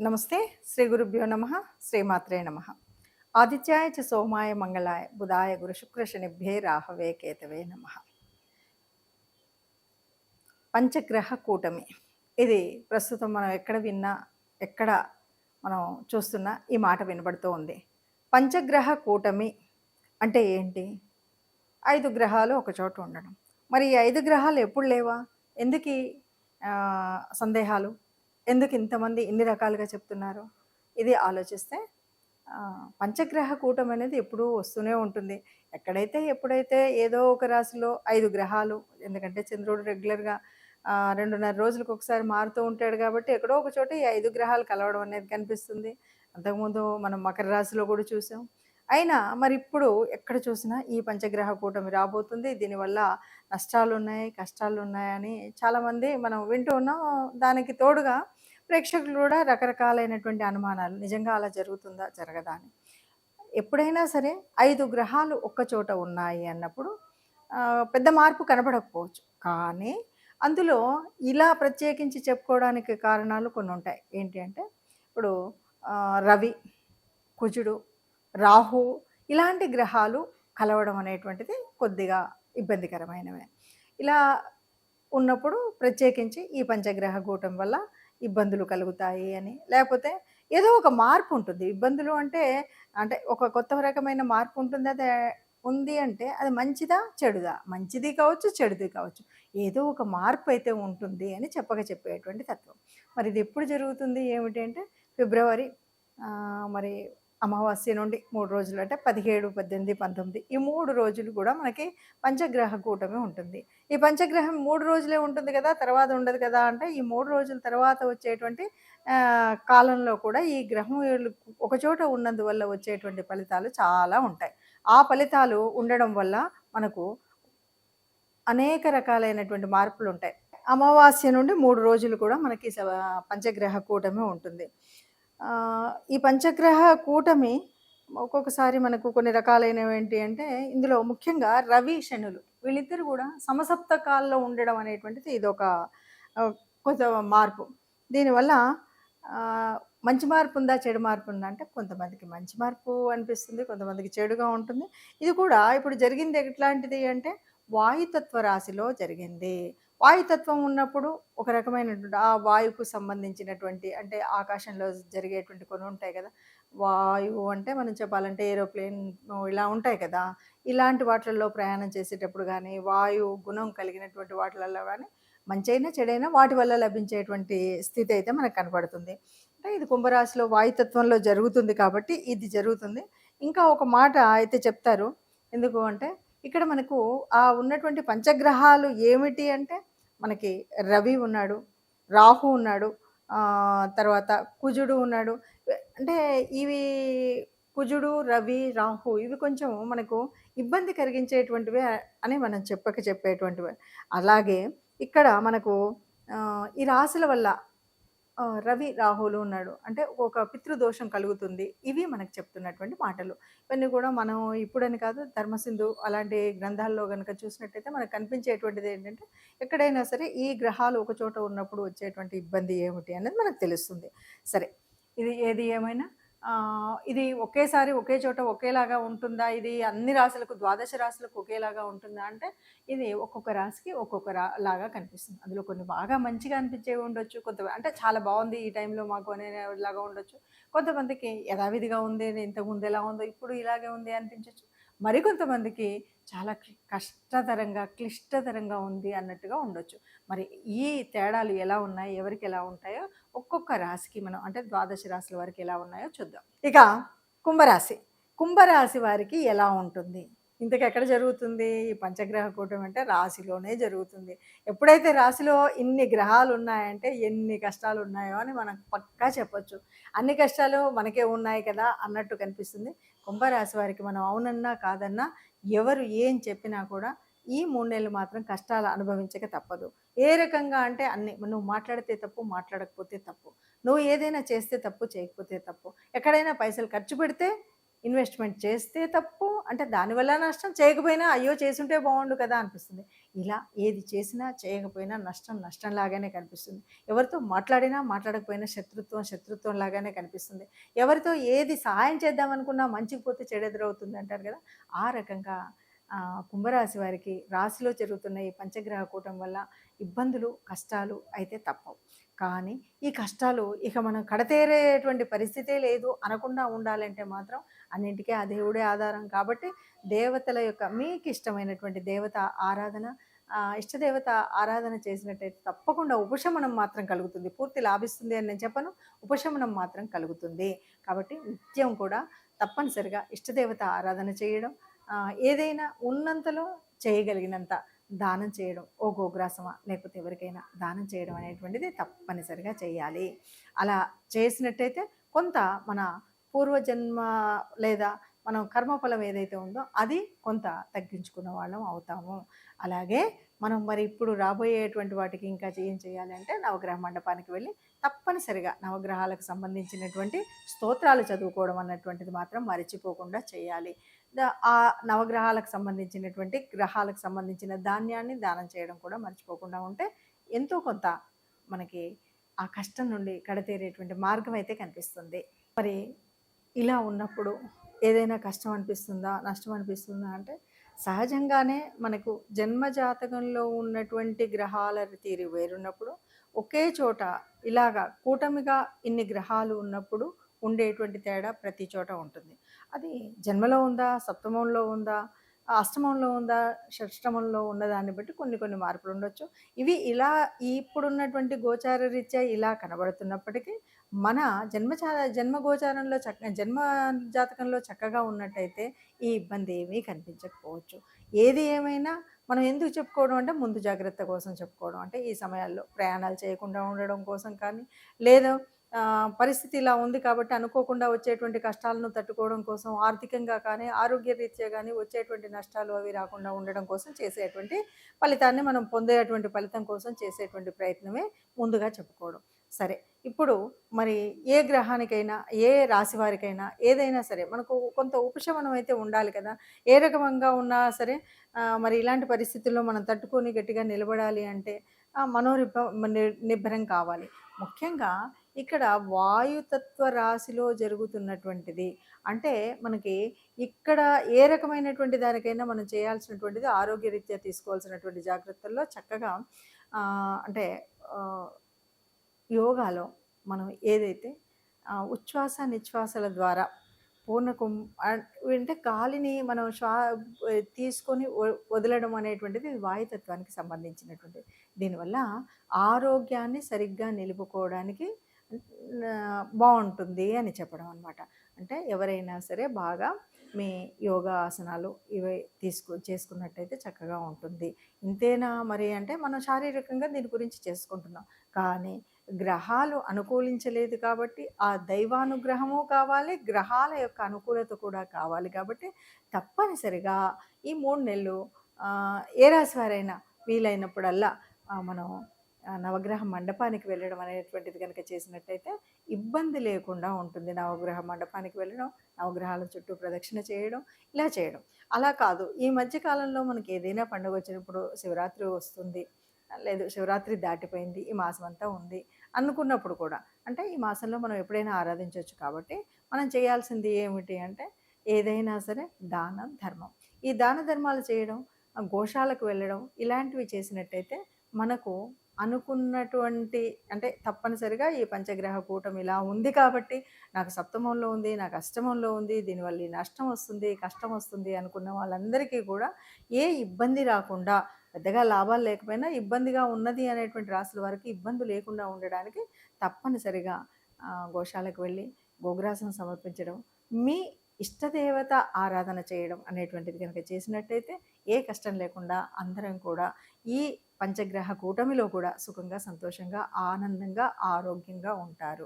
నమస్తే. శ్రీ గురుభ్యో నమ. శ్రీమాత్రే నమ. ఆదిత్యాయ చ సోమాయ మంగళాయ బుధాయ గురు శుక్ర శనిభ్యే రాహవే కేతవే నమ. పంచగ్రహ కూటమి ఇది ప్రస్తుతం మనం ఎక్కడ విన్నా, ఎక్కడ మనం చూస్తున్నా ఈ మాట వినబడుతూ ఉంది. పంచగ్రహ కూటమి అంటే ఏంటి? 5 గ్రహాలు ఒక చోట ఉండడం. మరి ఈ 5 గ్రహాలు ఎప్పుడు లేవా? ఎందుకీ సందేహాలు? ఎందుకు ఇంతమంది ఇన్ని రకాలుగా చెప్తున్నారు? ఇది ఆలోచిస్తే పంచగ్రహ కూటమి అనేది ఎప్పుడూ వస్తూనే ఉంటుంది. ఎక్కడైతే ఎప్పుడైతే ఏదో ఒక రాశిలో 5 గ్రహాలు, ఎందుకంటే చంద్రుడు రెగ్యులర్‌గా 2.5 రోజులకు ఒకసారి మారుతూ ఉంటాడు కాబట్టి ఎక్కడో ఒక చోట ఈ 5 గ్రహాలు కలవడం అనేది కనిపిస్తుంది. అంతకుముందు మనం మకర రాశిలో కూడా చూసాం. అయినా మరి ఇప్పుడు ఎక్కడ చూసినా ఈ పంచగ్రహ కూటమి రాబోతుంది. దీనివల్ల నష్టాలున్నాయి, కష్టాలున్నాయని చాలామంది మనం వింటూ ఉన్నాం. దానికి తోడుగా ప్రేక్షకులు కూడా రకరకాలైనటువంటి అనుమానాలు, నిజంగా అలా జరుగుతుందా, జరగదా అని. ఎప్పుడైనా సరే 5 గ్రహాలు ఒక్క చోట ఉన్నాయి అన్నప్పుడు పెద్ద మార్పు కనపడకపోవచ్చు. కానీ అందులో ఇలా ప్రత్యేకించి చెప్పుకోవడానికి కారణాలు కొన్ని ఉంటాయి. ఏంటి అంటే ఇప్పుడు రవి, కుజుడు, రాహు ఇలాంటి గ్రహాలు కలవడం అనేటువంటిది కొద్దిగా ఇబ్బందికరమైనవే. ఇలా ఉన్నప్పుడు ప్రత్యేకించి ఈ పంచగ్రహ కూటమి వల్ల ఇబ్బందులు కలుగుతాయి అని, లేకపోతే ఏదో ఒక మార్పు ఉంటుంది. ఇబ్బందులు అంటే అంటే ఒక కొత్త రకమైన మార్పు ఉంటుంది. అది ఉంది అంటే అది మంచిదా, చెడుదా? మంచిది కావచ్చు, చెడుది కావచ్చు. ఏదో ఒక మార్పు అయితే ఉంటుంది అని చెప్పేటువంటి తత్వం. మరి ఇది ఎప్పుడు జరుగుతుంది ఏమిటి అంటే ఫిబ్రవరి మరి అమావాస్య నుండి 3 రోజులు అంటే 17, 18, 19 ఈ 3 రోజులు కూడా మనకి పంచగ్రహ కూటమి ఉంటుంది. ఈ పంచగ్రహం 3 రోజులే ఉంటుంది కదా, తర్వాత ఉండదు కదా అంటే ఈ 3 రోజుల తర్వాత వచ్చేటువంటి కాలంలో కూడా ఈ గ్రహం ఒకచోట ఉన్నందువల్ల వచ్చేటువంటి ఫలితాలు చాలా ఉంటాయి. ఆ ఫలితాలు ఉండడం వల్ల మనకు అనేక రకాలైనటువంటి మార్పులు ఉంటాయి. అమావాస్య నుండి 3 రోజులు కూడా మనకి పంచగ్రహ కూటమి ఉంటుంది. ఈ పంచగ్రహ కూటమి ఒక్కొక్కసారి మనకు కొన్ని రకాలైనవి ఏంటి అంటే ఇందులో ముఖ్యంగా రవి, శనులు వీళ్ళిద్దరు కూడా సమసప్తకాల్లో ఉండడం అనేటువంటిది ఇదొక కొంత మార్పు. దీనివల్ల మంచి మార్పు ఉందా, చెడు మార్పు ఉందా అంటే కొంతమందికి మంచి మార్పు అనిపిస్తుంది, కొంతమందికి చెడుగా ఉంటుంది. ఇది కూడా ఇప్పుడు జరిగింది ఎట్లాంటిది అంటే వాయుతత్వ రాశిలో జరిగింది. వాయుతత్వం ఉన్నప్పుడు ఒక రకమైనటువంటి ఆ వాయువుకు సంబంధించినటువంటి అంటే ఆకాశంలో జరిగేటువంటి కొన్ని ఉంటాయి కదా. వాయువు అంటే మనం చెప్పాలంటే ఏరోప్లేన్ ఇలా ఉంటాయి కదా. ఇలాంటి వాటిల్లో ప్రయాణం చేసేటప్పుడు కానీ, వాయు గుణం కలిగినటువంటి వాటిలలో కానీ మంచైనా చెడైనా వాటి వల్ల లభించేటువంటి స్థితి అయితే మనకు కనపడుతుంది. అంటే ఇది కుంభరాశిలో వాయుతత్వంలో జరుగుతుంది కాబట్టి ఇది జరుగుతుంది. ఇంకా ఒక మాట అయితే చెప్తారు. ఎందుకు అంటే ఇక్కడ మనకు ఉన్నటువంటి పంచగ్రహాలు ఏమిటి అంటే మనకి రవి ఉన్నాడు, రాహు ఉన్నాడు, తర్వాత కుజుడు ఉన్నాడు. అంటే ఇవి కుజుడు, రవి, రాహు ఇవి కొంచెం మనకు ఇబ్బంది కలిగించేటువంటివే అని మనం చెప్పేటువంటివే. అలాగే ఇక్కడ మనకు ఈ రాశుల వల్ల రవి, రాహులు ఉన్నాడు అంటే ఒక పితృదోషం కలుగుతుంది. ఇవి మనకు చెప్తున్నటువంటి మాటలు. ఇవన్నీ కూడా మనం ఇప్పుడని కాదు, ధర్మసింధు అలాంటి గ్రంథాల్లో గనుక చూసినట్టయితే మనకు కనిపించేటువంటిది ఏంటంటే ఎక్కడైనా సరే ఈ గ్రహాలు ఒక చోట ఉన్నప్పుడు వచ్చేటువంటి ఇబ్బంది ఏమిటి అనేది మనకు తెలుస్తుంది. సరే, ఇది ఏది ఏమైనా ఇది ఒకేసారి ఒకే చోట ఒకేలాగా ఉంటుందా? ఇది అన్ని రాశులకు, ద్వాదశ రాశులకు ఒకేలాగా ఉంటుందా అంటే ఇది ఒక్కొక్క రాశికి ఒక్కొక్క లాగా కనిపిస్తుంది. అందులో కొన్ని బాగా మంచిగా అనిపించేవి ఉండొచ్చు, అంటే చాలా బాగుంది ఈ టైంలో మాకు అనేలాగా ఉండొచ్చు. కొంతమందికి యథావిధిగా ఉంది, ఇంతకుముందు ఎలా ఉందో ఇప్పుడు ఇలాగే ఉంది అనిపించవచ్చు. మరికొంతమందికి చాలా కష్టతరంగా, క్లిష్టతరంగా ఉంది అన్నట్టుగా ఉండొచ్చు. మరి ఈ తేడాలు ఎలా ఉన్నాయి, ఎవరికి ఎలా ఉంటాయో ఒక్కొక్క రాశికి మనం అంటే ద్వాదశ రాశుల వారికి ఎలా ఉన్నాయో చూద్దాం. ఇక కుంభరాశి. కుంభరాశి వారికి ఎలా ఉంటుంది? ఇంతకెక్కడ జరుగుతుంది? ఈ పంచగ్రహ కూటమి అంటే రాశిలోనే జరుగుతుంది. ఎప్పుడైతే రాశిలో ఇన్ని గ్రహాలు ఉన్నాయంటే ఎన్ని కష్టాలు ఉన్నాయో అని మనం పక్కా చెప్పొచ్చు. అన్ని కష్టాలు మనకే ఉన్నాయి కదా అన్నట్టు కనిపిస్తుంది. కుంభరాశి వారికి మనం అవునన్నా కాదన్నా ఎవరు ఏం చెప్పినా కూడా ఈ 3 నెలలు మాత్రం కష్టాలు అనుభవించక తప్పదు. ఏ రకంగా అంటే అన్ని, నువ్వు మాట్లాడితే తప్పు, మాట్లాడకపోతే తప్పు, నువ్వు ఏదైనా చేస్తే తప్పు, చేయకపోతే తప్పు, ఎక్కడైనా పైసలు ఖర్చు పెడితే, ఇన్వెస్ట్మెంట్ చేస్తే తప్పు, అంటే దానివల్ల నష్టం, చేయకపోయినా అయ్యో చేసుంటే బాగుండు కదా అనిపిస్తుంది. ఇలా ఏది చేసినా చేయకపోయినా నష్టం నష్టంలాగానే కనిపిస్తుంది. ఎవరితో మాట్లాడినా మాట్లాడకపోయినా శత్రుత్వం శత్రుత్వం లాగానే కనిపిస్తుంది. ఎవరితో ఏది సహాయం చేద్దామనుకున్నా మంచికి పోతే చెడెదురవుతుంది అంటారు కదా! ఆ రకంగా కుంభరాశి వారికి రాశిలో జరుగుతున్న ఈ పంచగ్రహ కూటమి వల్ల ఇబ్బందులు, కష్టాలు అయితే తప్పవు. కానీ ఈ కష్టాలు ఇక మనం కడతేరేటువంటి పరిస్థితే లేదు అనకుండా ఉండాలంటే మాత్రం అన్నింటికీ ఆ దేవుడే ఆధారం కాబట్టి దేవతల యొక్క మీకు ఇష్టమైనటువంటి దేవత ఆరాధన ఇష్టదేవత ఆరాధన చేసినట్టయితే తప్పకుండా ఉపశమనం మాత్రం కలుగుతుంది. పూర్తి లాభిస్తుంది అని నేను చెప్పను. ఉపశమనం మాత్రం కలుగుతుంది. కాబట్టి నిత్యం కూడా తప్పనిసరిగా ఇష్టదేవత ఆరాధన చేయడం, ఏదైనా ఉన్నంతలో చేయగలిగినంత దానం చేయడం, ఓ గోగ్రాసమా లేకపోతే ఎవరికైనా దానం చేయడం అనేటువంటిది తప్పనిసరిగా చేయాలి. అలా చేసినట్టయితే కొంత మన పూర్వజన్మ లేదా మనం కర్మఫలం ఏదైతే ఉందో అది కొంత తగ్గించుకున్న వాళ్ళం అవుతాము. అలాగే మనం మరి ఇప్పుడు రాబోయేటువంటి వాటికి ఇంకా ఏం చేయాలి అంటే నవగ్రహ మండపానికి వెళ్ళి తప్పనిసరిగా నవగ్రహాలకు సంబంధించినటువంటి స్తోత్రాలు చదువుకోవడం అన్నటువంటిది మాత్రం మరిచిపోకుండా చేయాలి. ఆ నవగ్రహాలకు సంబంధించినటువంటి గ్రహాలకు సంబంధించిన ధాన్యాన్ని దానం చేయడం కూడా మర్చిపోకుండా ఉంటే ఎంతో కొంత మనకి ఆ కష్టం నుండి కడతేరేటువంటి మార్గం అయితే కనిపిస్తుంది. మరి ఇలా ఉన్నప్పుడు ఏదైనా కష్టం అనిపిస్తుందా, నష్టం అనిపిస్తుందా అంటే సహజంగానే మనకు జన్మ జాతకంలో ఉన్నటువంటి గ్రహాల తీరు వేరున్నప్పుడు ఒకే చోట ఇలాగా కూటమిగా ఇన్ని గ్రహాలు ఉన్నప్పుడు ఉండేటువంటి తేడా ప్రతి చోట ఉంటుంది. అది జన్మలో ఉందా, సప్తమంలో ఉందా, అష్టమంలో ఉందా, షష్టమంలో ఉన్నదాన్ని బట్టి కొన్ని కొన్ని మార్పులు ఉండొచ్చు. ఇవి ఇలా ఇప్పుడున్నటువంటి గోచార రీత్యా ఇలా కనబడుతున్నప్పటికీ మన జన్మ గోచారంలో జన్మ జాతకంలో చక్కగా ఉన్నట్టయితే ఈ ఇబ్బంది ఏమీ కనిపించకపోవచ్చు. ఏది ఏమైనా మనం ఎందుకు చెప్పుకోవడం అంటే ముందు జాగ్రత్త కోసం చెప్పుకోవడం. అంటే ఈ సమయాల్లో ప్రయాణాలు చేయకుండా ఉండడం కోసం కానీ, లేదా పరిస్థితి ఇలా ఉంది కాబట్టి అనుకోకుండా వచ్చేటువంటి కష్టాలను తట్టుకోవడం కోసం ఆర్థికంగా కానీ, ఆరోగ్యరీత్యా కానీ వచ్చేటువంటి నష్టాలు అవి రాకుండా ఉండడం కోసం చేసేటువంటి ఫలితాన్ని మనం పొందేటువంటి ఫలితం కోసం చేసేటువంటి ప్రయత్నమే ముందుగా చెప్పుకోవడం. సరే, ఇప్పుడు మరి ఏ గ్రహానికైనా, ఏ రాశి వారికైనా ఏదైనా సరే మనకు కొంత ఉపశమనం అయితే ఉండాలి కదా! ఏ రకంగా ఉన్నా సరే మరి ఇలాంటి పరిస్థితుల్లో మనం తట్టుకొని గట్టిగా నిలబడాలి అంటే మనోరిబ్బ నిబ్బరం కావాలి. ముఖ్యంగా ఇక్కడ వాయుతత్వ రాశిలో జరుగుతున్నటువంటిది. అంటే మనకి ఇక్కడ ఏ రకమైనటువంటి దానికైనా మనం చేయాల్సినటువంటిది ఆరోగ్యరీత్యా తీసుకోవాల్సినటువంటి జాగ్రత్తల్లో చక్కగా అంటే ఆహ్, యోగాలో మనం ఏదైతే ఉచ్ఛ్వాస, నిశ్వాసాల ద్వారా పూర్ణ కుం అంటే గాలిని మనం తీసుకొని వదలడం అనేటువంటిది వాయుతత్వానికి సంబంధించినటువంటిది. దీనివల్ల ఆరోగ్యాన్ని సరిగ్గా నిలుపుకోవడానికి బావుంటుంది అని చెప్పడం అనమాట. అంటే ఎవరైనా సరే బాగా మీ యోగా ఆసనాలు ఇవి చేసుకున్నట్టయితే చక్కగా ఉంటుంది. ఇంతేనా మరి అంటే మనం శారీరకంగా దీని గురించి చేసుకుంటున్నాం. కానీ గ్రహాలు అనుకూలించలేదు కాబట్టి ఆ దైవానుగ్రహము కావాలి, గ్రహాల యొక్క అనుకూలత కూడా కావాలి కాబట్టి తప్పనిసరిగా ఈ 3 నెలలు ఏ రాశి వారైనా వీలైనప్పుడల్లా మనం నవగ్రహ మండపానికి వెళ్ళడం అనేటువంటిది కనుక చేసినట్టయితే ఇబ్బంది లేకుండా ఉంటుంది. నవగ్రహ మండపానికి వెళ్ళడం, నవగ్రహాల చుట్టూ ప్రదక్షిణ చేయడం, ఇలా చేయడం. అలా కాదు ఈ మధ్య కాలంలో మనకి ఏదైనా పండుగ వచ్చినప్పుడు శివరాత్రి వస్తుంది, లేదు శివరాత్రి దాటిపోయింది, ఈ మాసం అంతా ఉంది అనుకున్నప్పుడు కూడా అంటే ఈ మాసంలో మనం ఎప్పుడైనా ఆరాధించవచ్చు కాబట్టి మనం చేయాల్సింది ఏమిటి అంటే ఏదైనా సరే దానం, ధర్మం. ఈ దాన ధర్మాలు చేయడం, గోశాలకు వెళ్ళడం ఇలాంటివి చేసినట్టయితే మనకు అనుకున్నటువంటి అంటే తప్పనిసరిగా ఈ పంచగ్రహ కూటమి ఇలా ఉంది కాబట్టి నాకు సప్తమంలో ఉంది, నాకు అష్టమంలో ఉంది, దీనివల్ల ఈ నష్టం వస్తుంది, కష్టం వస్తుంది అనుకున్న వాళ్ళందరికీ కూడా ఏ ఇబ్బంది రాకుండా పెద్దగా లాభాలు లేకపోయినా ఇబ్బందిగా ఉన్నది అనేటువంటి రాసుల వారికి ఇబ్బంది లేకుండా ఉండడానికి తప్పనిసరిగా గోశాలకు వెళ్ళి గోగ్రాసం సమర్పించడం, మీ ఇష్టదేవత ఆరాధన చేయడం అనేటువంటిది కనుక చేసినట్టయితే ఏ కష్టం లేకుండా అందరం కూడా ఈ పంచగ్రహ కూటమిలో కూడా సుఖంగా, సంతోషంగా, ఆనందంగా, ఆరోగ్యంగా ఉంటారు.